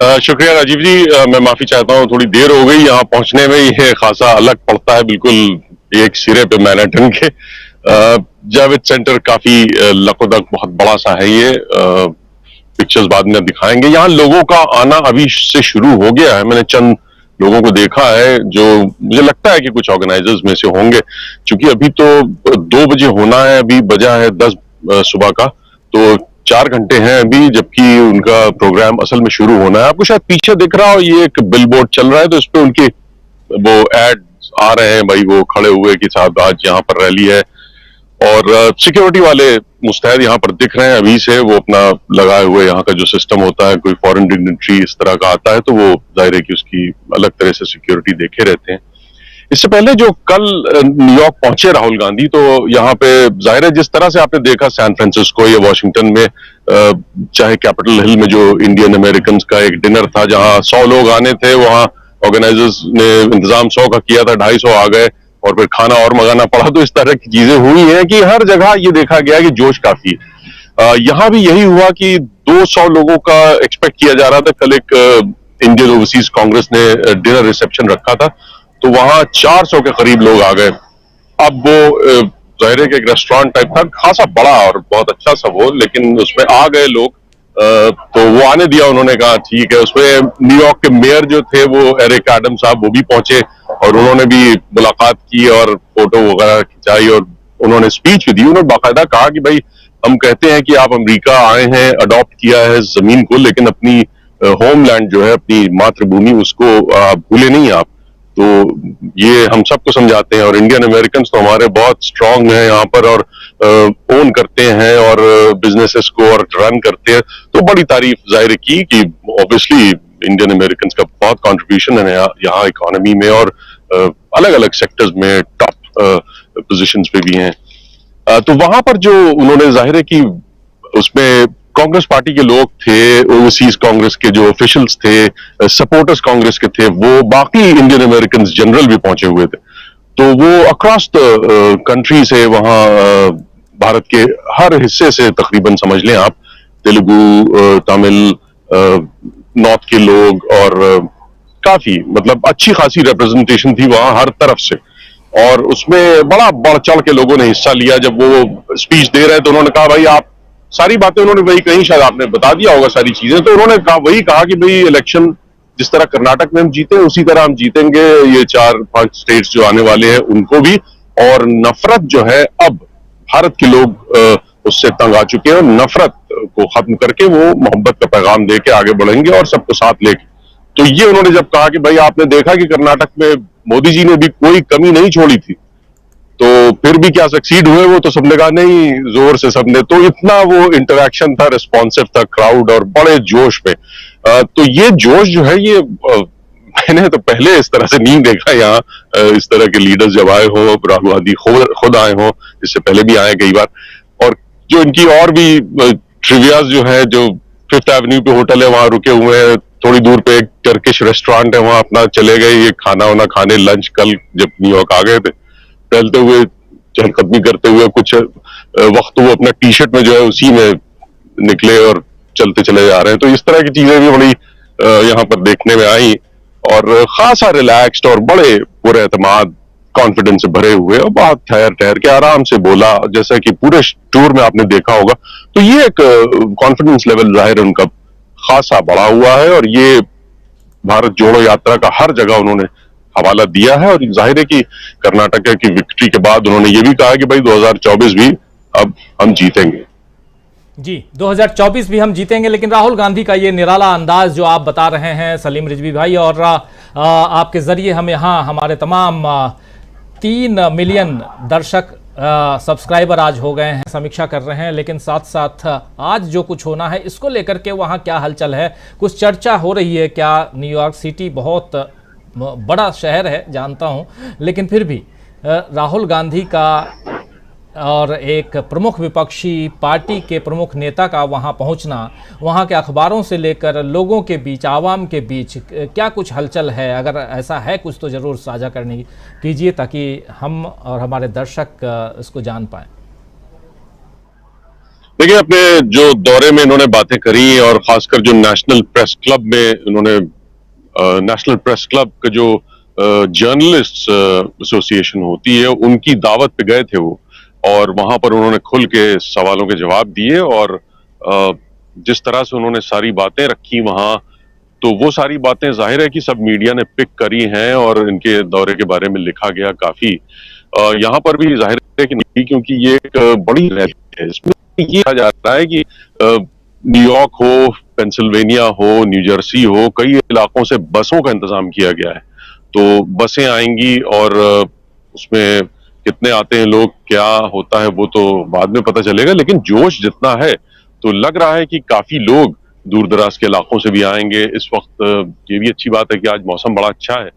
शुक्रिया राजीव जी। मैं माफी चाहता हूँ, थोड़ी देर हो गई यहाँ पहुंचने में। ये खासा अलग पड़ता है, बिल्कुल एक सिरे पे मैनहट्टन के। जावेद सेंटर काफी लकोदक बहुत बड़ा सा है। ये पिक्चर्स बाद में दिखाएंगे। यहाँ लोगों का आना अभी से शुरू हो गया है। मैंने चंद लोगों को देखा है जो मुझे लगता है कि कुछ ऑर्गेनाइजर्स में से होंगे, क्योंकि अभी तो 2 बजे होना है, अभी बजा है 10 सुबह का। तो 4 घंटे हैं अभी, जबकि उनका प्रोग्राम असल में शुरू होना है। आपको शायद पीछे दिख रहा हो, ये एक बिलबोर्ड चल रहा है, तो इस पे उनके वो एड आ रहे हैं भाई, वो खड़े हुए कि साहब आज यहाँ पर रैली है। और सिक्योरिटी वाले मुस्तैद यहाँ पर दिख रहे हैं अभी से। वो अपना लगाए हुए यहाँ का जो सिस्टम होता है, कोई फॉरेन डिग्नेटरी इस तरह का आता है तो वो जाहिर है कि उसकी अलग तरह से सिक्योरिटी देखे रहते हैं। इससे पहले जो कल न्यूयॉर्क पहुंचे राहुल गांधी, तो यहाँ पे जाहिर है जिस तरह से आपने देखा सैन फ्रांसिस्को या वॉशिंगटन में, चाहे कैपिटल हिल में जो इंडियन अमेरिकन का एक डिनर था जहां 100 लोग आने थे, वहां ऑर्गेनाइजर्स ने इंतजाम 100 का किया था, 250 आ गए और फिर खाना और मंगाना पड़ा। तो इस तरह की चीजें हुई हैं कि हर जगह ये देखा गया कि जोश काफी है। यहाँ भी यही हुआ कि 200 लोगों का एक्सपेक्ट किया जा रहा था। कल एक इंडियन ओवरसीज कांग्रेस ने डिनर रिसेप्शन रखा था, तो वहां 400 के करीब लोग आ गए। अब वो जाहिर है कि एक रेस्टोरेंट टाइप था, खासा बड़ा और बहुत अच्छा सा वो, लेकिन उसमें आ गए लोग। तो वो आने दिया, उन्होंने कहा ठीक है। उसमें न्यूयॉर्क के मेयर जो थे वो एरिक एडम्स साहब, वो भी पहुंचे और उन्होंने भी मुलाकात की और फोटो वगैरह खिंचाई और उन्होंने स्पीच भी दी। उन्होंने बाकायदा कहा कि भाई हम कहते हैं कि आप अमेरिका आए हैं, अडॉप्ट किया है जमीन को, लेकिन अपनी होमलैंड जो है, अपनी मातृभूमि, उसको भूले नहीं आप। तो ये हम सबको समझाते हैं और इंडियन अमेरिकन तो हमारे बहुत स्ट्रांग हैं यहाँ पर और ओन करते हैं और बिजनेसेस को और रन करते हैं। तो बड़ी तारीफ जाहिर की कि ऑब्वियसली इंडियन अमेरिकन का बहुत कंट्रीब्यूशन है यहाँ इकोनॉमी में और अलग अलग सेक्टर्स में टॉप पोजीशंस पे भी हैं। तो वहां पर जो उन्होंने जाहिर है कि उसमें कांग्रेस पार्टी के लोग थे, ओवरसीज कांग्रेस के जो ऑफिशियल्स थे, सपोर्टर्स कांग्रेस के थे, वो बाकी इंडियन अमेरिकन जनरल भी पहुंचे हुए थे। तो वो अक्रॉस द कंट्री से वहां भारत के हर हिस्से से तकरीबन समझ लें आप, तेलुगु, तमिल, नॉर्थ के लोग और काफी मतलब अच्छी खासी रिप्रेजेंटेशन थी वहां हर तरफ से। और उसमें बड़ा बढ़ चढ़ के लोगों ने हिस्सा लिया। जब वो स्पीच दे रहे तो उन्होंने कहा भाई आप सारी बातें, उन्होंने वही कहीं, शायद आपने बता दिया होगा सारी चीजें। तो उन्होंने वही कहा कि भाई इलेक्शन जिस तरह कर्नाटक में हम जीते उसी तरह हम जीतेंगे ये 4-5 स्टेट्स जो आने वाले हैं उनको भी। और नफरत जो है, अब भारत के लोग उससे तंग आ चुके हैं और नफरत को खत्म करके वो मोहब्बत का पैगाम दे के आगे बढ़ेंगे और सबको साथ लेके। तो ये उन्होंने जब कहा कि भाई आपने देखा कि कर्नाटक में मोदी जी ने भी कोई कमी नहीं छोड़ी थी, तो फिर भी क्या सक्सीड हुए वो, तो सबने कहा नहीं, जोर से सबने। तो इतना वो इंटरेक्शन था, रिस्पॉन्सिव था क्राउड और बड़े जोश में। तो ये जोश जो है ये मैंने तो पहले इस तरह से नहीं देखा यहाँ। इस तरह के लीडर्स जब आए हो, राहुल गांधी खुद आए हो, इससे पहले भी आए कई बार। और जो इनकी और भी ट्रिवियाज जो है, जो 5th एवेन्यू पे होटल है वहां रुके हुए हैं, थोड़ी दूर पे एक टर्किश रेस्टोरेंट है वहां अपना चले गए ये खाना वाना खाने, लंच कल जब न्यूयॉर्क आ गए थे, टहलते हुए चहलकदमी करते हुए कुछ वक्त वो अपना टी शर्ट में जो है उसी में निकले और चलते चले जा रहे हैं। तो इस तरह की चीजें भी बड़ी यहाँ पर देखने में आई और खासा रिलैक्स्ड और बड़े पुरएतमाद कॉन्फिडेंस से भरे हुए और बहुत ठहर ठहर के आराम से बोला, जैसा कि पूरे टूर में आपने देखा होगा। तो ये एक कॉन्फिडेंस लेवल जाहिर उनका खासा बढ़ा हुआ है और ये भारत जोड़ो यात्रा का हर जगह उन्होंने हवाला दिया है। और जाहिर है कि कर्नाटक की विक्ट्री के बाद उन्होंने ये भी कहा कि भाई 2024 भी अब हम जीतेंगे। जी, 2024 भी हम जीतेंगे। लेकिन राहुल गांधी का ये निराला अंदाज जो आप बता रहे हैं सलीम रिजवी भाई, और आपके जरिए हम यहाँ हमारे तमाम 3 मिलियन दर्शक सब्सक्राइबर आज हो गए हैं, समीक्षा कर रहे हैं। लेकिन साथ साथ आज जो कुछ होना है इसको लेकर के वहाँ क्या हलचल है, कुछ चर्चा हो रही है क्या? न्यूयॉर्क सिटी बहुत बड़ा शहर है जानता हूँ, लेकिन फिर भी राहुल गांधी का और एक प्रमुख विपक्षी पार्टी के प्रमुख नेता का वहां पहुंचना, वहां के अखबारों से लेकर लोगों के बीच, आवाम के बीच क्या कुछ हलचल है? अगर ऐसा है कुछ तो ज़रूर साझा करने कीजिए ताकि हम और हमारे दर्शक इसको जान पाएं। देखिए, अपने जो दौरे में इन्होंने बातें करी और खासकर जो नेशनल प्रेस क्लब में इन्होंने नेशनल प्रेस क्लब का जो जर्नलिस्ट एसोसिएशन होती है उनकी दावत पे गए थे वो, और वहां पर उन्होंने खुल के सवालों के जवाब दिए, और जिस तरह से उन्होंने सारी बातें रखी वहां, तो वो सारी बातें जाहिर है कि सब मीडिया ने पिक करी हैं और इनके दौरे के बारे में लिखा गया काफी। यहाँ पर भी जाहिर है कि नहीं, क्योंकि ये एक बड़ी रैली है। इसमें ये कहा जा रहा है कि न्यूयॉर्क हो, पेंसिल्वेनिया हो, न्यू जर्सी हो, कई इलाकों से बसों का इंतजाम किया गया है। तो बसें आएंगी और उसमें कितने आते हैं लोग, क्या होता है वो तो बाद में पता चलेगा, लेकिन जोश जितना है तो लग रहा है कि काफी लोग दूर दराज के इलाकों से भी आएंगे। इस वक्त ये भी अच्छी बात है कि आज मौसम बड़ा अच्छा है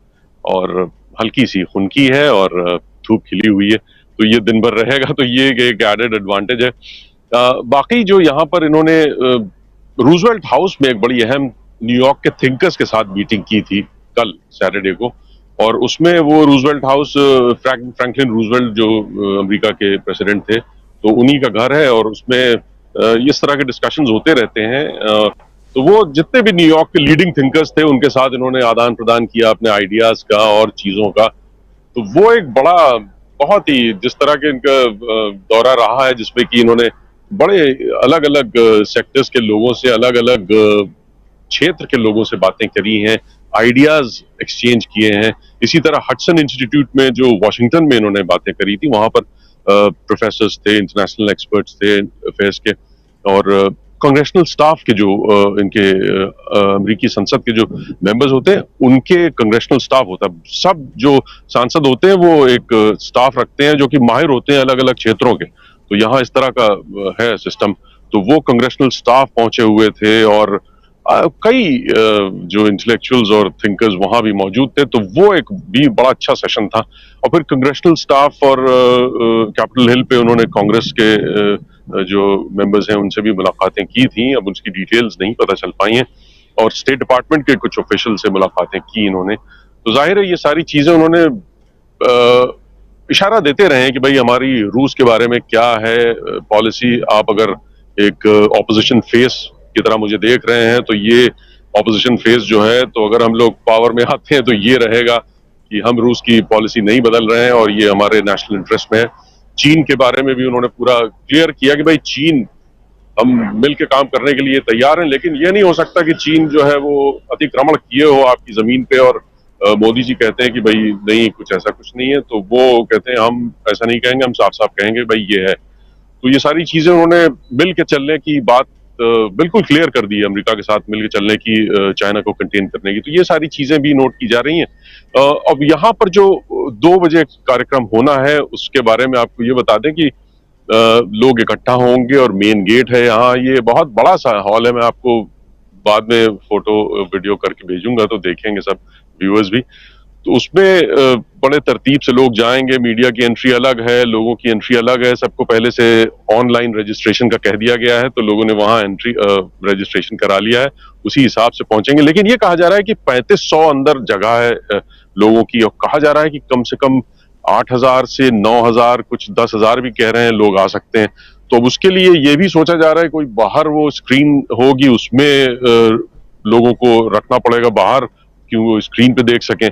और हल्की सी खुनकी है और धूप खिली हुई है, तो ये दिन भर रहेगा, तो ये एक एडेड एडवांटेज है। बाकी जो यहाँ पर इन्होंने रूजवेल्ट हाउस में एक बड़ी अहम न्यूयॉर्क के थिंकर्स के साथ मीटिंग की थी कल सैटरडे को, और उसमें वो रूजवेल्ट हाउस फ्रैंकलिन रूजवेल्ट जो अमेरिका के प्रेसिडेंट थे, तो उन्हीं का घर है, और उसमें इस तरह के डिस्कशंस होते रहते हैं। तो वो जितने भी न्यूयॉर्क के लीडिंग थिंकर्स थे उनके साथ इन्होंने आदान प्रदान किया अपने आइडियाज का और चीजों का। तो वो एक बड़ा, बहुत ही, जिस तरह के इनका दौरा रहा है जिसमें कि इन्होंने बड़े अलग अलग सेक्टर्स के लोगों से, अलग अलग क्षेत्र के लोगों से बातें करी हैं, आइडियाज एक्सचेंज किए हैं। इसी तरह हडसन इंस्टीट्यूट में जो वॉशिंगटन में इन्होंने बातें करी थी, वहां पर प्रोफेसर्स थे, इंटरनेशनल एक्सपर्ट्स थे अफेयर्स के, और कांग्रेशनल स्टाफ के जो इनके अमेरिकी संसद के जो मेंबर्स होते हैं उनके कांग्रेशनल स्टाफ होता है। सब जो सांसद होते हैं वो एक स्टाफ रखते हैं जो कि माहिर होते हैं अलग अलग क्षेत्रों के। तो यहाँ इस तरह का है सिस्टम। तो वो कांग्रेशनल स्टाफ पहुंचे हुए थे, और कई जो इंटेलेक्चुअल्स और थिंकर्स वहां भी मौजूद थे, तो वो एक भी बड़ा अच्छा सेशन था। और फिर कांग्रेशनल स्टाफ और कैपिटल हिल पे उन्होंने कांग्रेस के जो मेंबर्स हैं उनसे भी मुलाकातें की थी। अब उसकी डिटेल्स नहीं पता चल पाई हैं, और स्टेट डिपार्टमेंट के कुछ ऑफिशियल से मुलाकातें की इन्होंने। तो जाहिर है ये सारी चीजें उन्होंने इशारा देते रहे कि भाई हमारी रूस के बारे में क्या है पॉलिसी। आप अगर एक ऑपोजिशन फेस की तरह मुझे देख रहे हैं, तो ये ऑपोजिशन फेस जो है, तो अगर हम लोग पावर में आते हैं तो ये रहेगा कि हम रूस की पॉलिसी नहीं बदल रहे हैं और ये हमारे नेशनल इंटरेस्ट में है। चीन के बारे में भी उन्होंने पूरा क्लियर किया कि भाई चीन, हम मिलकर काम करने के लिए तैयार हैं, लेकिन ये नहीं हो सकता कि चीन जो है वो अतिक्रमण किए हो आपकी जमीन पे, और मोदी जी कहते हैं कि भाई नहीं, कुछ ऐसा कुछ नहीं है, तो वो कहते हैं हम ऐसा नहीं कहेंगे, हम साफ साफ कहेंगे भाई ये है। तो ये सारी चीजें उन्होंने मिल के चलने की बात बिल्कुल क्लियर कर दी है, अमेरिका के साथ मिलकर चलने की, चाइना को कंटेन करने की। तो ये सारी चीजें भी नोट की जा रही हैं। अब यहाँ पर जो 2 बजे कार्यक्रम होना है उसके बारे में आपको ये बता दें कि लोग इकट्ठा होंगे, और मेन गेट है यहाँ, ये बहुत बड़ा सा हॉल है। मैं आपको बाद में फोटो वीडियो करके भेजूंगा तो देखेंगे सब व्यूअर्स भी। तो उसमें बड़े तरतीब से लोग जाएंगे, मीडिया की एंट्री अलग है, लोगों की एंट्री अलग है। सबको पहले से ऑनलाइन रजिस्ट्रेशन का कह दिया गया है, तो लोगों ने वहां एंट्री रजिस्ट्रेशन करा लिया है, उसी हिसाब से पहुंचेंगे। लेकिन ये कहा जा रहा है कि 3500 अंदर जगह है लोगों की, और कहा जा रहा है कि कम से कम 8000 से 9000, कुछ 10,000 भी कह रहे हैं लोग आ सकते हैं। तो अब उसके लिए ये भी सोचा जा रहा है कोई बाहर वो स्क्रीन होगी, उसमें लोगों को रखना पड़ेगा बाहर, क्यों वो स्क्रीन पे देख सकें।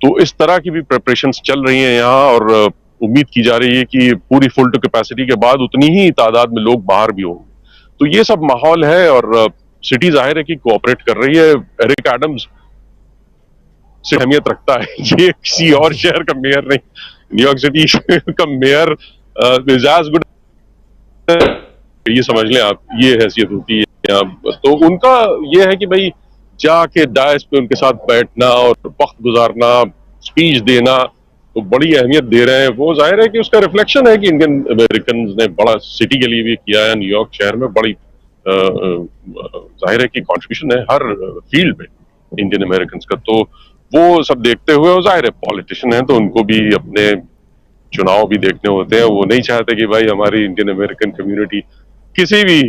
तो इस तरह की भी प्रिपरेशंस चल रही हैं यहाँ, और उम्मीद की जा रही है कि पूरी फुल टू कैपेसिटी के बाद उतनी ही तादाद में लोग बाहर भी होंगे। तो ये सब माहौल है, और सिटी जाहिर है कि कोऑपरेट कर रही है। एरिक एडम्स से अहमियत रखता है, ये किसी और शहर का मेयर नहीं, न्यूयॉर्क सिटी का मेयर इज एज गुड, ये समझ लें आप, ये हैसियत होती है। तो उनका ये है कि भाई जाके डायस पे उनके साथ बैठना और वक्त गुजारना, स्पीच देना, तो बड़ी अहमियत दे रहे हैं। वो जाहिर है कि उसका रिफ्लेक्शन है कि इंडियन अमेरिकन ने बड़ा सिटी के लिए भी किया है, न्यूयॉर्क शहर में बड़ी जाहिर है कि कंट्रीब्यूशन है हर फील्ड में इंडियन अमेरिकन का। तो वो सब देखते हुए, वो जाहिर है पॉलिटिशियन है तो उनको भी अपने चुनाव भी देखने होते हैं। वो नहीं चाहते कि भाई हमारी इंडियन अमेरिकन कम्युनिटी किसी भी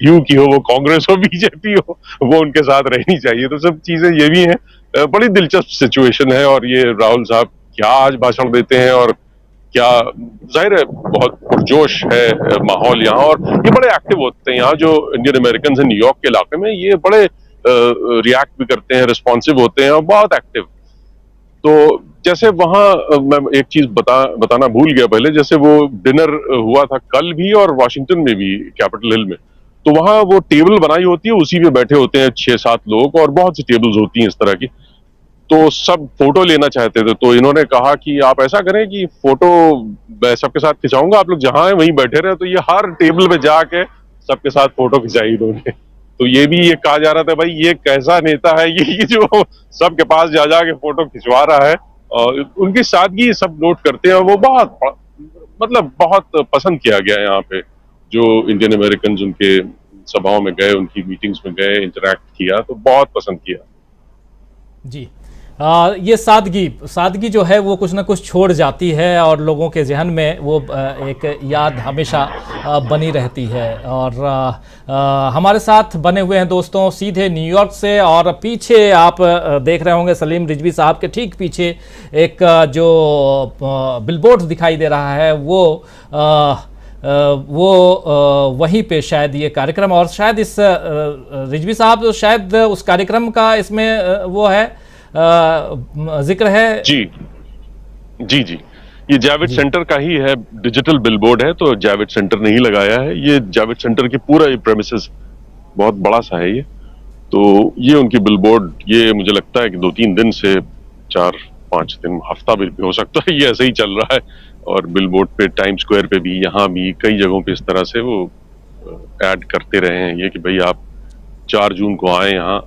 ह्यू की हो, वो कांग्रेस हो, बीजेपी हो, वो उनके साथ रहनी चाहिए। तो सब चीजें ये भी हैं। बड़ी दिलचस्प सिचुएशन है, और ये राहुल साहब क्या आज भाषण देते हैं, और क्या जाहिर है बहुत पुरजोश है माहौल यहाँ, और ये बड़े एक्टिव होते हैं यहाँ जो इंडियन अमेरिकन हैं न्यूयॉर्क के इलाके में, ये बड़े रिएक्ट भी करते हैं, रिस्पॉन्सिव होते हैं और बहुत एक्टिव। तो जैसे वहां मैं एक चीज बताना भूल गया पहले, जैसे वो डिनर हुआ था कल भी और वाशिंगटन में भी, कैपिटल हिल में, तो वहां वो टेबल बनाई होती है, उसी पे बैठे होते हैं 6-7 लोग, और बहुत सी टेबल्स होती हैं इस तरह की। तो सब फोटो लेना चाहते थे, तो इन्होंने कहा कि आप ऐसा करें कि फोटो मैं सबके साथ खिंचाऊंगा, आप लोग जहां हैं वहीं बैठे रहे। तो ये हर टेबल पे जाके सबके साथ फोटो खिंचाई इन्होंने। तो ये भी ये कहा जा रहा था, भाई ये कैसा नेता है ये जो सबके पास जा जाके फोटो खिंचवा रहा है। और उनकी सादगी सब नोट करते हैं, वो बहुत मतलब बहुत पसंद किया गया यहाँ पे। जो इंडियन अमेरिकन उनके सभाओं में गए, उनकी मीटिंग्स में गए, इंटरेक्ट किया, तो बहुत पसंद किया। जी। ये सादगी जो है वो कुछ ना कुछ छोड़ जाती है और लोगों के जहन में वो एक याद हमेशा बनी रहती है। और हमारे साथ बने हुए हैं दोस्तों सीधे न्यूयॉर्क से, और पीछे आप देख रहे होंगे सलीम रिजवी साहब के ठीक पीछे एक जो बिलबोर्ड दिखाई दे रहा है वो वहीं पे शायद ये कार्यक्रम, और शायद इस रिजवी साहब शायद उस कार्यक्रम का इसमें वो है जिक्र है। जी जी जी, ये जावेद सेंटर का ही है, डिजिटल बिलबोर्ड है, तो जावेद सेंटर ने ही लगाया है। ये जावेद सेंटर की पूरा ये प्रेमिसेस बहुत बड़ा सा है ये। तो ये उनकी बिलबोर्ड, ये मुझे लगता है कि 2-3 दिन से 4-5 दिन, हफ्ता भी हो सकता है, ये ऐसे ही चल रहा है। और बिलबोर्ड पे, टाइम स्क्वायर पे भी, यहाँ भी कई जगहों पे इस तरह से वो ऐड करते रहे हैं ये कि भाई आप 4 जून को आए, यहाँ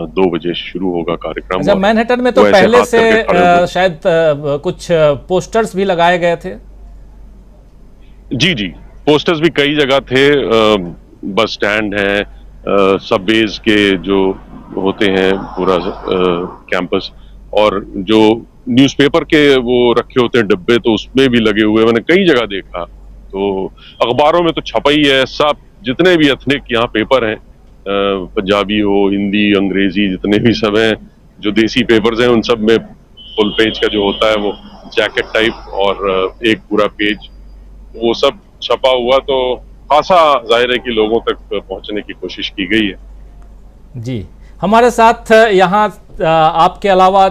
2 बजे शुरू होगा कार्यक्रम। अच्छा, मैनहट्टन में तो पहले से शायद कुछ पोस्टर्स भी लगाए गए थे। जी जी, पोस्टर्स भी कई जगह थे, बस स्टैंड है, सबवेज के जो होते हैं पूरा कैंपस, और जो न्यूज़पेपर के वो रखे होते हैं डिब्बे, तो उसमें भी लगे हुए मैंने कई जगह देखा। तो अखबारों में तो छपा ही है, सब जितने भी एथनिक यहाँ पेपर हैं, पंजाबी हो, हिंदी, अंग्रेजी, जितने भी सब हैं, जो देसी पेपर्स हैं, उन सब में फुल पेज का जो होता है वो जैकेट टाइप, और एक पूरा पेज, वो सब छपा हुआ। तो खासा जाहिर है कि लोगों तक पहुंचने की कोशिश की गई है। जी, हमारे साथ यहाँ आपके अलावा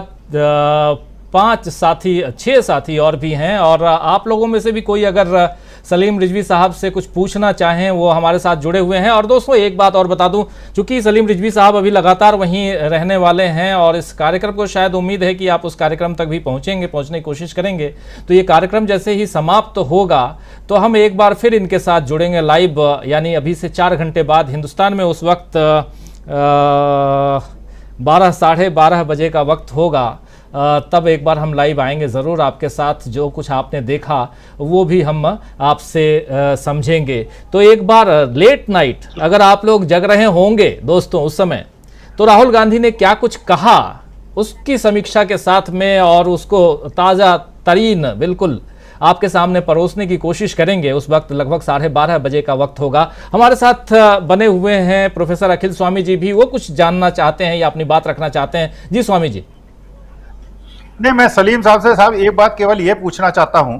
6 साथी और भी हैं, और आप लोगों में से भी कोई अगर सलीम रिजवी साहब से कुछ पूछना चाहें, वो हमारे साथ जुड़े हुए हैं। और दोस्तों एक बात और बता दूं, चूंकि सलीम रिजवी साहब अभी लगातार वहीं रहने वाले हैं और इस कार्यक्रम को शायद उम्मीद है कि आप उस कार्यक्रम तक भी पहुंचने की कोशिश करेंगे, तो ये कार्यक्रम जैसे ही समाप्त होगा तो हम एक बार फिर इनके साथ जुड़ेंगे लाइव, यानी अभी से 4 घंटे बाद हिंदुस्तान में उस वक्त 12 साढ़े 12 बजे का वक्त होगा, तब एक बार हम लाइव आएंगे ज़रूर आपके साथ। जो कुछ आपने देखा वो भी हम आपसे समझेंगे। तो एक बार लेट नाइट अगर आप लोग जग रहे होंगे दोस्तों उस समय, तो राहुल गांधी ने क्या कुछ कहा उसकी समीक्षा के साथ में, और उसको ताज़ा तरीन बिल्कुल आपके सामने परोसने की कोशिश करेंगे। उस वक्त लगभग 12:30 बजे का वक्त होगा। हमारे साथ बने हुए हैं प्रोफेसर अखिल स्वामी जी भी, वो कुछ जानना चाहते हैं या अपनी बात रखना चाहते हैं। जी स्वामी जी। नहीं, मैं सलीम साहब से साहब एक बात केवल ये पूछना चाहता हूं,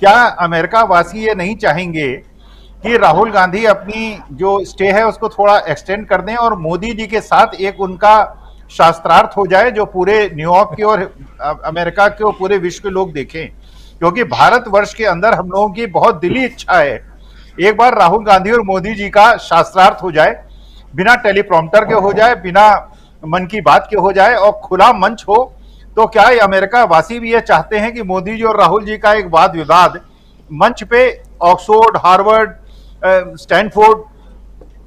क्या अमेरिका वासी ये नहीं चाहेंगे कि राहुल गांधी अपनी जो स्टे है उसको थोड़ा एक्सटेंड कर दें और मोदी जी के साथ एक उनका शास्त्रार्थ हो जाए जो पूरे न्यूयॉर्क के और अमेरिका के और पूरे विश्व के लोग देखें? क्योंकि भारतवर्ष के अंदर हम लोगों की बहुत दिली इच्छा है एक बार राहुल गांधी और मोदी जी का शास्त्रार्थ हो जाए, बिना टेलीप्रॉम्प्टर के हो जाए, बिना मन की बात के हो जाए और खुला मंच हो। तो क्या अमेरिका वासी भी ये चाहते हैं कि मोदी जी और राहुल जी का एक वाद विवाद मंच पे ऑक्सफोर्ड, हार्वर्ड, स्टैनफोर्ड,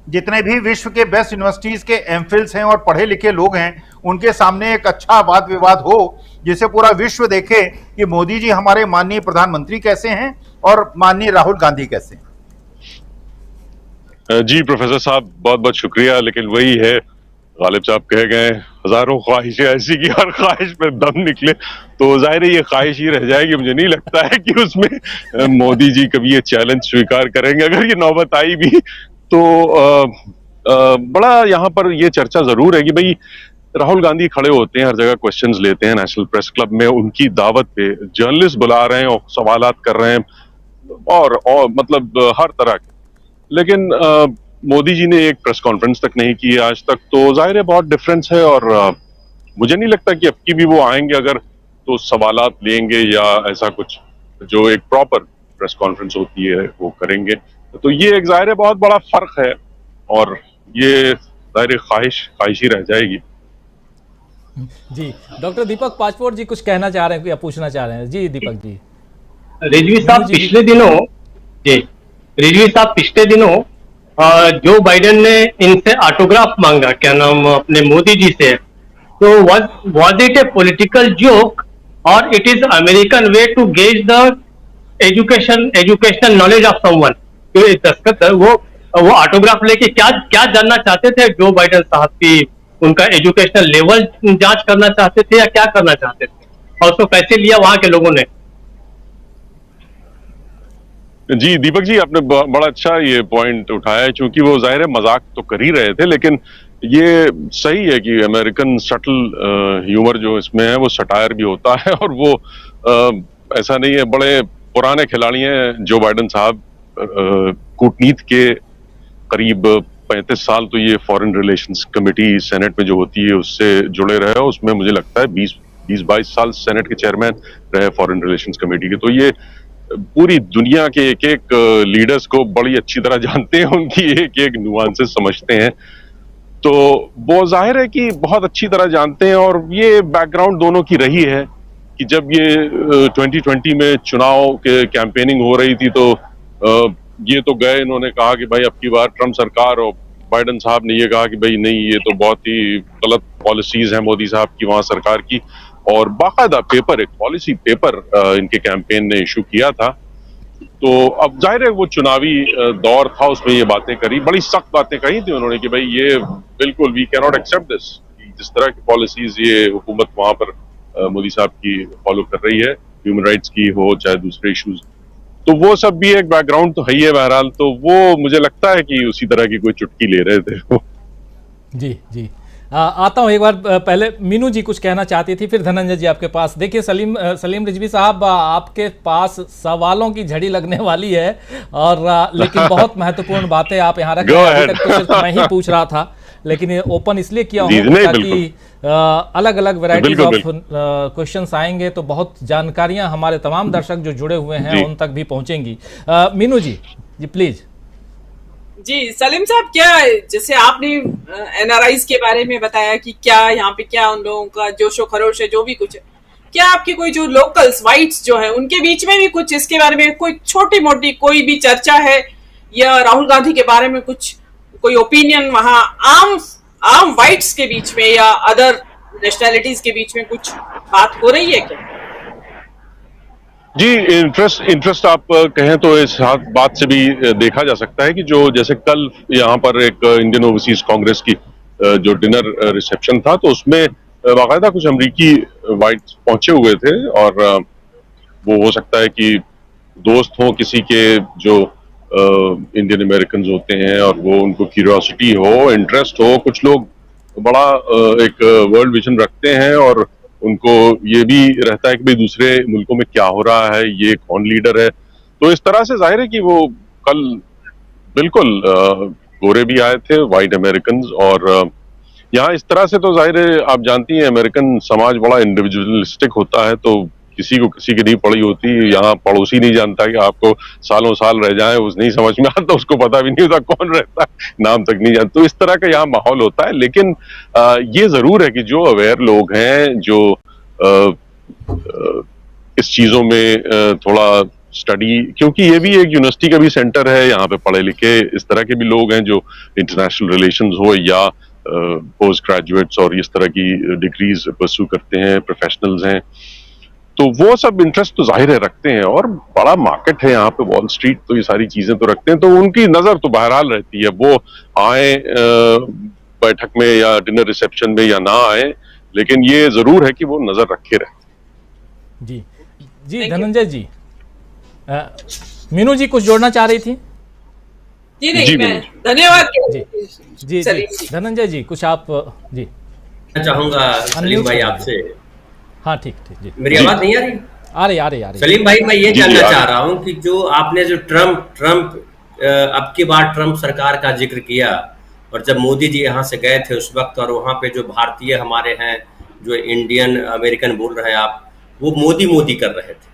जितने भी विश्व के बेस्ट यूनिवर्सिटीज के एमफिल्स हैं और पढ़े लिखे लोग हैं, उनके सामने एक अच्छा वाद विवाद हो जिसे पूरा विश्व देखे कि मोदी जी हमारे माननीय प्रधानमंत्री कैसे हैं और माननीय राहुल गांधी कैसे हैं? जी प्रोफेसर साहब, बहुत बहुत शुक्रिया। लेकिन वही है, गालिब साहब कह गए, हजारों ख्वाहिशें ऐसी कि हर ख्वाहिश में दम निकले, तो जाहिर है ये ख्वाहिश ही रह जाएगी। मुझे नहीं लगता है कि उसमें मोदी जी कभी ये चैलेंज स्वीकार करेंगे। अगर ये नौबत आई भी तो बड़ा यहाँ पर ये चर्चा जरूर है कि भाई राहुल गांधी खड़े होते हैं, हर जगह क्वेश्चंस लेते हैं, नेशनल प्रेस क्लब में उनकी दावत पे जर्नलिस्ट बुला रहे हैं और सवालात कर रहे हैं और मतलब हर तरह के। लेकिन मोदी जी ने एक प्रेस कॉन्फ्रेंस तक नहीं की आज तक, तो जाहिर है बहुत डिफरेंस है। और मुझे नहीं लगता कि अब की भी वो आएंगे अगर तो सवालात लेंगे या ऐसा कुछ जो एक प्रॉपर प्रेस कॉन्फ्रेंस होती है वो करेंगे। तो ये एक जाहिर है बहुत बड़ा फर्क है और ये जाहिर ख्वाहिश ही रह जाएगी। जी, डॉक्टर दीपक पासपोर्ट जी कुछ कहना चाह रहे हैं या पूछना चाह रहे हैं? जी दीपक जी। रिजवी साहब पिछले दिनों जो बाइडेन ने इनसे ऑटोग्राफ मांगा, क्या नाम, अपने मोदी जी से, तो was it a political joke और it is American way to gauge the educational knowledge of someone? वो ऑटोग्राफ लेके क्या जानना चाहते थे जो बाइडेन साहब की? उनका एजुकेशनल लेवल जांच करना चाहते थे या क्या करना चाहते थे? और उसको कैसे लिया वहां के लोगों ने? जी दीपक जी, आपने बड़ा अच्छा ये पॉइंट उठाया है, क्योंकि वो जाहिर है मजाक तो कर ही रहे थे, लेकिन ये सही है कि अमेरिकन सटल ह्यूमर जो इसमें है वो सटायर भी होता है। और वो ऐसा नहीं है, बड़े पुराने खिलाड़ी हैं जो बाइडेन साहब। कूटनीति के करीब 35 साल तो ये फॉरेन रिलेशंस कमेटी सेनेट में जो होती है उससे जुड़े रहे, उसमें मुझे लगता है 20-22 साल सेनेट के चेयरमैन रहे फॉरेन रिलेशंस कमेटी के। तो ये पूरी दुनिया के एक एक लीडर्स को बड़ी अच्छी तरह जानते हैं, उनकी एक एक नुआंसेस समझते हैं, तो वो जाहिर है कि बहुत अच्छी तरह जानते हैं। और ये बैकग्राउंड दोनों की रही है कि जब ये 2020 में चुनाव के कैंपेनिंग हो रही थी तो ये तो गए, इन्होंने कहा कि भाई अब की बार ट्रम्प सरकार, और बाइडेन साहब ने ये कहा कि भाई नहीं, ये तो बहुत ही गलत पॉलिसीज हैं मोदी साहब की वहां सरकार की। और बाकायदा पेपर, एक पॉलिसी पेपर इनके कैंपेन ने इशू किया था। तो अब जाहिर है वो चुनावी दौर था, उसमें ये बातें करी, बड़ी सख्त बातें कही थी उन्होंने कि भाई ये बिल्कुल we can not accept this, जिस तरह की पॉलिसीज ये हुकूमत वहां पर मोदी साहब की फॉलो कर रही है, ह्यूमन राइट्स की हो चाहे दूसरे इश्यूज, तो वो सब भी एक बैकग्राउंड तो है ही है बहरहाल। तो वो मुझे लगता है कि उसी तरह की कोई चुटकी ले रहे थे वो। जी जी, आता हूँ एक बार। पहले मीनू जी कुछ कहना चाहती थी, फिर धनंजय जी आपके पास। देखिए सलीम रिजवी साहब, आपके पास सवालों की झड़ी लगने वाली है और लेकिन बहुत महत्वपूर्ण बातें आप यहाँ रख रहे हैं। अभी तक तो सिर्फ मैं ही पूछ रहा था, लेकिन ये ओपन इसलिए किया हूँ ताकि अलग अलग वैरायटीज ऑफ क्वेश्चंस आएंगे तो बहुत जानकारियां हमारे तमाम दर्शक जो जुड़े हुए हैं उन तक भी पहुंचेंगी। मीनू जी प्लीज। जी सलीम साहब, क्या जैसे आपने एनआरआईज के बारे में बताया कि क्या यहाँ पे क्या उन लोगों का जोशो खरोश है, जो भी कुछ है, क्या आपके कोई जो लोकल्स वाइट्स जो है उनके बीच में भी कुछ इसके बारे में कोई छोटी मोटी कोई भी चर्चा है, या राहुल गांधी के बारे में कुछ कोई ओपिनियन वहाँ आम वाइट्स के बीच में या अदर नेशनैलिटीज के बीच में कुछ बात हो रही है क्या? जी, इंटरेस्ट आप कहें तो इस बात से भी देखा जा सकता है कि जो जैसे कल यहाँ पर एक इंडियन ओवरसीज कांग्रेस की जो डिनर रिसेप्शन था, तो उसमें बाकायदा कुछ अमरीकी वाइट्स पहुंचे हुए थे, और वो हो सकता है कि दोस्त हों किसी के जो इंडियन अमेरिकन होते हैं और वो उनको क्यूरियोसिटी हो, इंटरेस्ट हो। कुछ लोग बड़ा एक वर्ल्ड विजन रखते हैं और उनको ये भी रहता है कि भाई दूसरे मुल्कों में क्या हो रहा है, ये कौन लीडर है। तो इस तरह से जाहिर है कि वो कल बिल्कुल गोरे भी आए थे, वाइट अमेरिकन, और यहाँ इस तरह से तो जाहिर है आप जानती हैं अमेरिकन समाज बड़ा इंडिविजुअलिस्टिक होता है, तो किसी को किसी की नहीं पड़ी होती। यहाँ पड़ोसी नहीं जानता कि आपको सालों साल रह जाए, उस नहीं समझ में आता, उसको पता भी नहीं होता कौन रहता है, नाम तक नहीं जानता। तो इस तरह का यहाँ माहौल होता है। लेकिन ये जरूर है कि जो अवेयर लोग हैं, जो इस चीजों में थोड़ा स्टडी, क्योंकि ये भी एक यूनिवर्सिटी का भी सेंटर है, यहाँ पे पढ़े लिखे इस तरह के भी लोग हैं जो इंटरनेशनल रिलेशंस हो या पोस्ट ग्रेजुएट्स और इस तरह की डिग्रीज परस्यू करते हैं, प्रोफेशनल्स हैं, तो वो सब इंटरेस्ट तो जाहिर है रखते हैं। और बड़ा मार्केट है यहाँ पे, वॉल स्ट्रीट, तो ये सारी चीजें तो रखते हैं, तो उनकी नजर तो बहरहाल रहती है। वो आए बैठक में या डिनर रिसेप्शन में या ना आए, लेकिन ये जरूर है कि वो नजर रखे रहे। जी जी, धनंजय जी, मीनू जी कुछ जोड़ना चाह रही थी? जी नहीं, मैं धन्यवाद। जी जी, धनंजय जी कुछ आप? जी चाहूंगा सलीम अनम्यूट भाई कर आपसे। लीजिए। हाँ ठीक ठीक जी, मेरी जी आवाज नहीं आ रही? आ रही आ रही आ रही। सलीम भाई, मैं ये जी जानना आ चाह रही। रहा हूँ कि जो आपने जो ट्रम्प ट्रम्प अब की बार ट्रम्प सरकार का जिक्र किया, और जब मोदी जी यहाँ से गए थे उस वक्त, और वहाँ पे जो भारतीय हमारे हैं, जो इंडियन अमेरिकन बोल रहे हैं आप, वो मोदी मोदी कर रहे थे,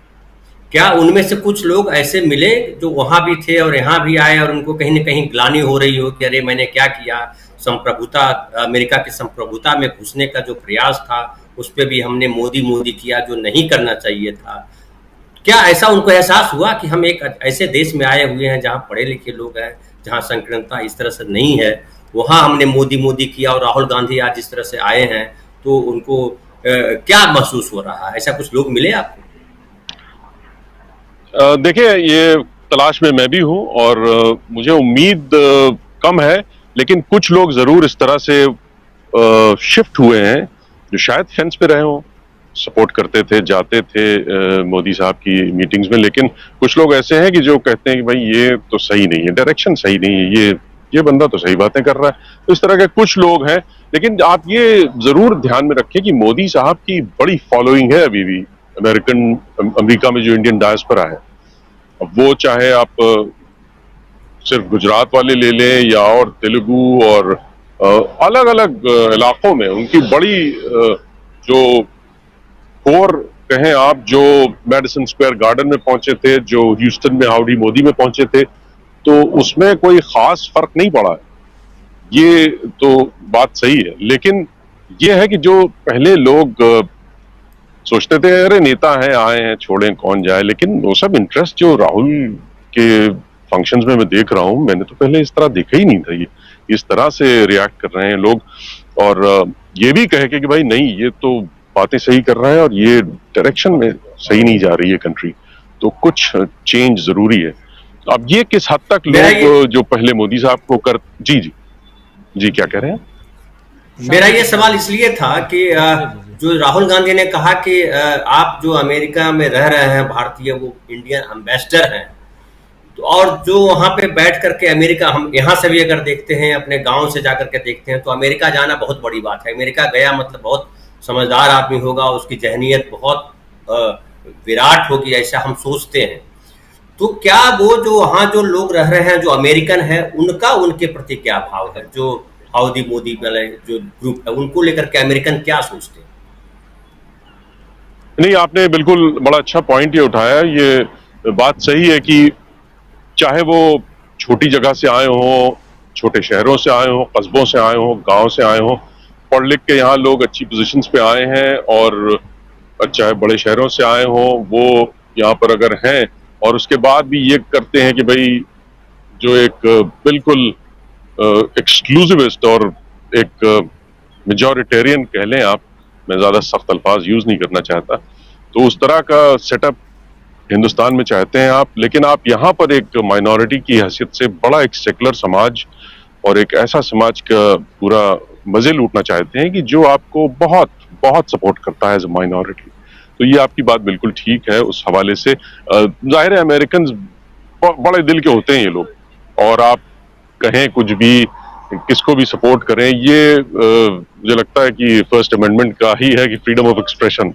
क्या उनमें से कुछ लोग ऐसे मिले जो वहाँ भी थे और यहाँ भी आए और उनको कहीं ना कहीं ग्लानि हो रही हो कि अरे मैंने क्या किया, संप्रभुता, अमेरिका की संप्रभुता में घुसने का जो प्रयास था उस पर भी हमने मोदी मोदी किया जो नहीं करना चाहिए था? क्या ऐसा उनको एहसास हुआ कि हम एक ऐसे देश में आए हुए हैं जहाँ पढ़े लिखे लोग हैं, जहाँ संकीर्णता इस तरह से नहीं है, वहाँ हमने मोदी मोदी किया, और राहुल गांधी आज इस तरह से आए हैं तो उनको क्या महसूस हो रहा है? ऐसा कुछ लोग मिले आपको? देखिए, ये तलाश में मैं भी हूं, और मुझे उम्मीद कम है, लेकिन कुछ लोग जरूर इस तरह से शिफ्ट हुए हैं जो शायद फेंस पे रहे हों, सपोर्ट करते थे, जाते थे मोदी साहब की मीटिंग्स में, लेकिन कुछ लोग ऐसे हैं कि जो कहते हैं कि भाई ये तो सही नहीं है, डायरेक्शन सही नहीं है, ये बंदा तो सही बातें कर रहा है। तो इस तरह के कुछ लोग हैं, लेकिन आप ये जरूर ध्यान में रखें कि मोदी साहब की बड़ी फॉलोइंग है अभी भी अमेरिका में, जो इंडियन डायस्पोरा है। अब वो चाहे आप सिर्फ गुजरात वाले ले लें या और तेलुगु और अलग अलग इलाकों में उनकी बड़ी जो कोर कहें आप, जो मैडिसन स्क्वायर गार्डन में पहुंचे थे, जो ह्यूस्टन में हाउडी मोदी में पहुंचे थे, तो उसमें कोई खास फर्क नहीं पड़ा है। ये तो बात सही है, लेकिन ये है कि जो पहले लोग सोचते थे अरे नेता हैं, आए हैं, छोड़ें कौन जाए, लेकिन वो सब इंटरेस्ट जो राहुल के फंक्शंस में मैं देख रहा हूं, मैंने तो पहले इस तरह देखा ही नहीं था। ये इस तरह से रिएक्ट कर रहे हैं लोग, और ये भी कहे कि भाई नहीं, ये तो बातें सही कर रहा है और ये डायरेक्शन में सही नहीं जा रही है कंट्री, तो कुछ चेंज जरूरी है। अब ये किस हद तक लोग जो पहले मोदी साहब को कर जी जी जी क्या कह रहे हैं? मेरा ये सवाल इसलिए था कि जो राहुल गांधी ने कहा कि आप जो अमेरिका में रह रहे हैं भारतीय, वो इंडियन एम्बेसडर हैं, तो और जो वहां पे बैठ करके अमेरिका, हम यहाँ से भी अगर देखते हैं, अपने गांव से जाकर के देखते हैं, तो अमेरिका जाना बहुत बड़ी बात है। अमेरिका गया मतलब बहुत समझदार आदमी होगा, उसकी जहनीत बहुत विराट होगी, ऐसा हम सोचते हैं। तो क्या वो जो वहाँ जो लोग रह रहे हैं, जो अमेरिकन है, उनका उनके प्रति क्या भाव है? जो हाउडी मोदी वाले जो ग्रुप है, उनको लेकर के अमेरिकन क्या सोचते हैं? नहीं, आपने बिल्कुल बड़ा अच्छा पॉइंट ये उठाया। ये बात सही है कि चाहे वो छोटी जगह से आए हों, छोटे शहरों से आए हों, कस्बों से आए हों, गांव से आए हों, पढ़ लिख के यहाँ लोग अच्छी पोजीशंस पे आए हैं, और चाहे बड़े शहरों से आए हों, वो यहाँ पर अगर हैं और उसके बाद भी ये करते हैं कि भाई जो एक बिल्कुल एक्सक्लूसिविस्ट और एक मेजॉरिटेरियन कह लें आप, मैं ज्यादा सख्त अल्फाज यूज नहीं करना चाहता, तो उस तरह का सेटअप हिंदुस्तान में चाहते हैं आप, लेकिन आप यहाँ पर एक माइनॉरिटी की हैसियत से बड़ा एक सेकुलर समाज और एक ऐसा समाज का पूरा मजे लूटना चाहते हैं कि जो आपको बहुत बहुत सपोर्ट करता है एज अ माइनॉरिटी। तो ये आपकी बात बिल्कुल ठीक है उस हवाले से। जाहिर है अमेरिकन बड़े दिल के होते हैं ये लोग, और आप कहें कुछ भी, किसको भी सपोर्ट करें, ये मुझे लगता है कि फर्स्ट अमेंडमेंट का ही है कि freedom of expression,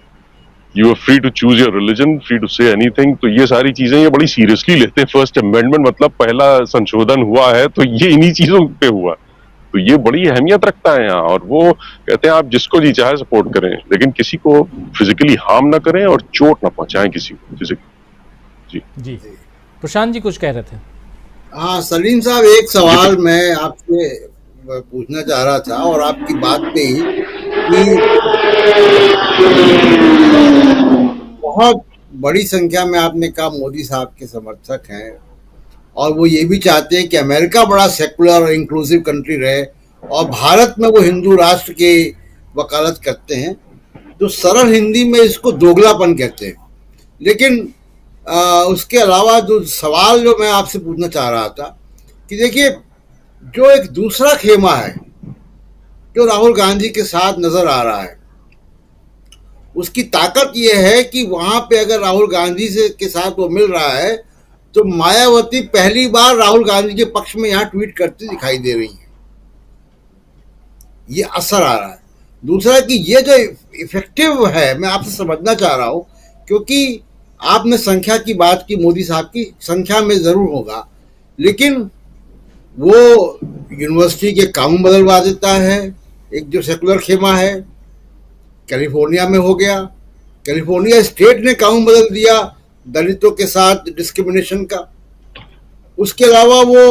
you are free to choose your religion, free to say anything. तो ये सारी चीजें ये बड़ी सीरियसली लेते हैं। फर्स्ट अमेंडमेंट मतलब पहला संशोधन हुआ है तो ये इन्हीं चीजों पे हुआ, तो ये बड़ी अहमियत रखता है यहाँ। और वो कहते हैं आप जिसको जी चाहे सपोर्ट करें, लेकिन किसी को फिजिकली हार्म ना करें और चोट ना पहुंचाएं किसी को फिजिकली। जी जी प्रशांत जी कुछ कह रहे थे? हाँ सलीम साहब, एक सवाल मैं आपसे पूछना चाह रहा था, और आपकी बात पे ही कि बहुत बड़ी संख्या में आपने कहा मोदी साहब के समर्थक हैं, और वो ये भी चाहते हैं कि अमेरिका बड़ा सेकुलर और इंक्लूसिव कंट्री रहे, और भारत में वो हिंदू राष्ट्र की वकालत करते हैं। तो सरल हिंदी में इसको दोगलापन कहते हैं। लेकिन उसके अलावा जो सवाल जो मैं आपसे पूछना चाह रहा था कि देखिए, जो एक दूसरा खेमा है जो राहुल गांधी के साथ नजर आ रहा है, उसकी ताकत यह है कि वहां पे अगर राहुल गांधी से के साथ वो मिल रहा है तो मायावती पहली बार राहुल गांधी के पक्ष में यहाँ ट्वीट करती दिखाई दे रही है। ये असर आ रहा है। दूसरा कि ये जो इफेक्टिव है, मैं आपसे समझना चाह रहा हूँ, क्योंकि आपने संख्या की बात की, मोदी साहब की संख्या में जरूर होगा, लेकिन वो यूनिवर्सिटी के कानून बदलवा देता है। एक जो सेकुलर खेमा है, कैलिफोर्निया में हो गया, कैलिफोर्निया स्टेट ने कानून बदल दिया दलितों के साथ डिस्क्रिमिनेशन का। उसके अलावा वो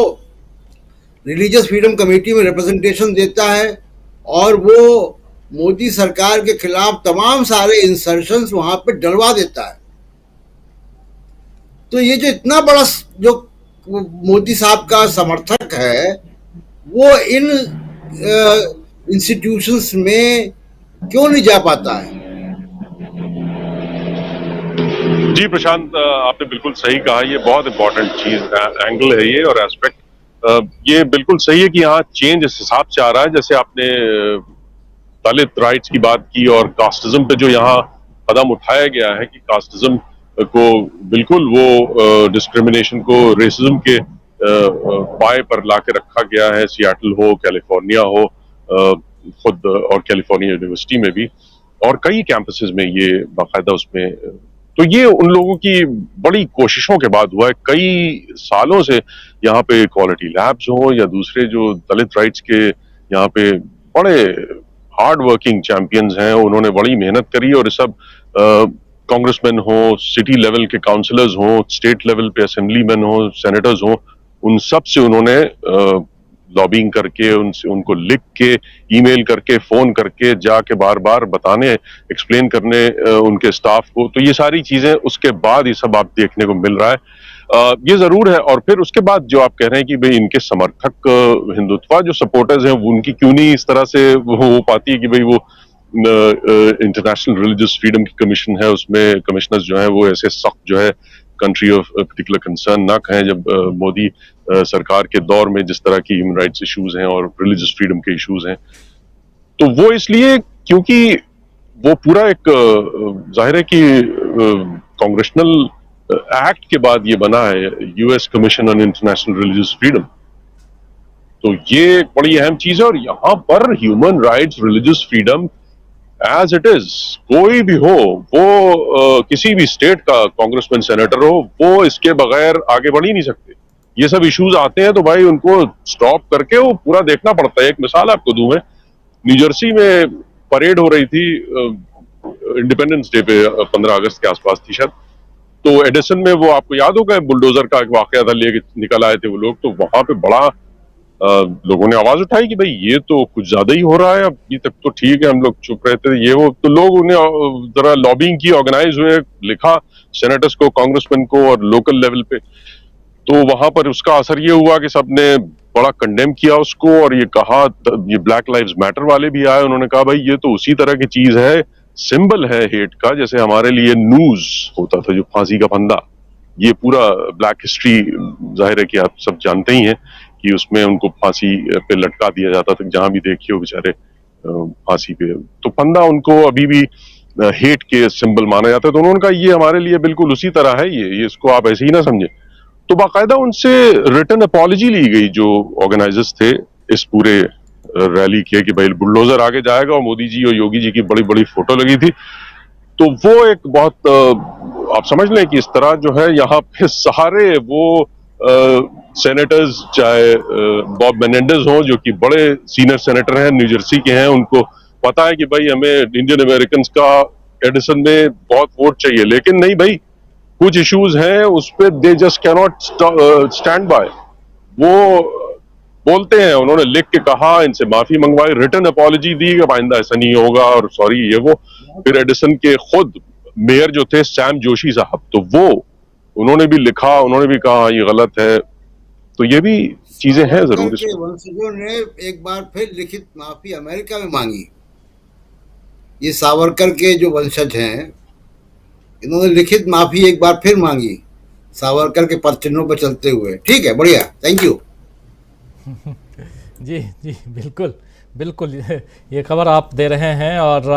रिलीजियस फ्रीडम कमेटी में रिप्रेजेंटेशन देता है और वो मोदी सरकार के खिलाफ तमाम सारे इंसर्शंस वहां पे डलवा देता है। तो ये जो इतना बड़ा जो मोदी साहब का समर्थक है, वो इन इंस्टीट्यूशंस में क्यों नहीं जा पाता है? जी प्रशांत, आपने बिल्कुल सही कहा। ये बहुत इंपॉर्टेंट चीज एंगल है ये, और एस्पेक्ट ये बिल्कुल सही है कि यहाँ चेंज इस हिसाब से आ रहा है, जैसे आपने दलित राइट्स की बात की और कास्टिज्म पे जो यहाँ कदम उठाया गया है कि कास्टिज्म को बिल्कुल वो डिस्क्रिमिनेशन को रेसिज्म के पाए पर लाके रखा गया है। सियाटल हो, कैलिफोर्निया हो, खुद और कैलिफोर्निया यूनिवर्सिटी में भी और कई कैंपसेस में ये बाकायदा उसमें, तो ये उन लोगों की बड़ी कोशिशों के बाद हुआ है। कई सालों से यहाँ पे क्वालिटी लैब्स हो या दूसरे जो दलित राइट्स के यहाँ पे बड़े हार्ड वर्किंग चैंपियंस हैं, उन्होंने बड़ी मेहनत करी और सब कांग्रेसमैन हो, सिटी लेवल के काउंसलर्स हो, स्टेट लेवल पे असेंबलीमैन हो, सेनेटर्स हो, उन सब से उन्होंने लॉबिंग करके उनको लिख के, ईमेल करके, फोन करके जाके बार बार बताने, एक्सप्लेन करने उनके स्टाफ को। तो ये सारी चीजें उसके बाद ये सब आप देखने को मिल रहा है। ये जरूर है। और फिर उसके बाद जो आप कह रहे हैं कि भाई इनके समर्थक हिंदुत्व जो सपोर्टर्स हैं उनकी क्यों नहीं इस तरह से हो पाती है कि भाई वो इंटरनेशनल रिलीजियस फ्रीडम की कमीशन है, उसमें कमिश्नर्स जो है वो ऐसे सख्त जो है कंट्री ऑफ पर्टिकुलर कंसर्न न कहें। जब मोदी सरकार के दौर में जिस तरह की ह्यूमन राइट्स इश्यूज हैं और रिलीजियस फ्रीडम के इश्यूज हैं, तो वो इसलिए क्योंकि वो पूरा एक जाहिर है कि कांग्रेशनल एक्ट के बाद ये बना है, US commission on international religious freedom. तो ये बड़ी अहम चीज है। और यहाँ पर human rights, religious freedom as it is, कोई भी हो, वो किसी भी स्टेट का कांग्रेसमैन, सेनेटर हो, वो इसके बगैर आगे बढ़ ही नहीं सकते। ये सब इश्यूज आते हैं तो भाई उनको स्टॉप करके वो पूरा देखना पड़ता है। एक मिसाल आपको दूं मैं, न्यूजर्सी में परेड हो रही थी इंडिपेंडेंस डे पे, 15 अगस्त के आसपास थी शायद। तो एडिसन में वो आपको याद होगा बुलडोजर का एक वाकया था, लेके निकल आए थे वो लोग। तो वहां पे बड़ा लोगों ने आवाज उठाई कि भाई ये तो कुछ ज्यादा ही हो रहा है, अभी तक तो ठीक है, हम लोग चुप रहते थे, ये वो। तो लोग उन्हें जरा लॉबिंग की, ऑर्गेनाइज हुए, लिखा सेनेटर्स को, कांग्रेसमैन को और लोकल लेवल पे। तो वहां पर उसका असर ये हुआ कि सबने बड़ा कंडेम किया उसको और ये कहा, ये ब्लैक लाइव्स मैटर वाले भी आए, उन्होंने कहा भाई ये तो उसी तरह की चीज है, सिंबल है हेट का, जैसे हमारे लिए नूज होता था जो फांसी का फंदा। ये पूरा ब्लैक हिस्ट्री जाहिर है कि आप सब जानते ही हैं कि उसमें उनको फांसी पे लटका दिया जाता था, जहां भी देखिए वो बेचारे फांसी पे। तो फंदा उनको अभी भी हेट के सिंबल माना जाता है। तो उन्होंने कहा ये हमारे लिए बिल्कुल उसी तरह है, ये इसको आप ऐसे ही ना समझे। तो बाकायदा उनसे रिटन अपॉलजी ली गई जो ऑर्गेनाइजर्स थे इस पूरे रैली के, कि भाई बुलडोजर आगे जाएगा, और मोदी जी और योगी जी की बड़ी बड़ी फोटो लगी थी। तो वो एक बहुत आप समझ लें कि इस तरह जो है यहाँ पे सारे वो सेनेटर्स, चाहे बॉब मेनेंडेज हो जो कि बड़े सीनियर सेनेटर हैं, न्यू जर्सी के हैं, उनको पता है कि भाई हमें इंडियन अमेरिकन का एडिसन में बहुत वोट चाहिए, लेकिन नहीं भाई, कुछ इश्यूज हैं उस पर they just cannot stand by. वो बोलते हैं, उन्होंने लिख के कहा, इनसे माफी मंगवाई, रिटन अपॉलजी दी कि आइंदा ऐसा नहीं होगा और सॉरी ये वो। फिर एडिसन के खुद मेयर जो थे सैम जोशी साहब, तो वो उन्होंने भी लिखा, उन्होंने भी कहा ये गलत है। तो ये भी चीजें हैं जरूर। वंशजों ने एक बार फिर लिखित माफी अमेरिका में मांगी। ये सावरकर के जो वंशज हैं, इन्होंने लिखित माफी एक बार फिर मांगी सावरकर के पदचिन्हों पर चलते हुए। ठीक है, बढ़िया, थैंक यू। जी जी बिल्कुल बिल्कुल, ये खबर आप दे रहे हैं और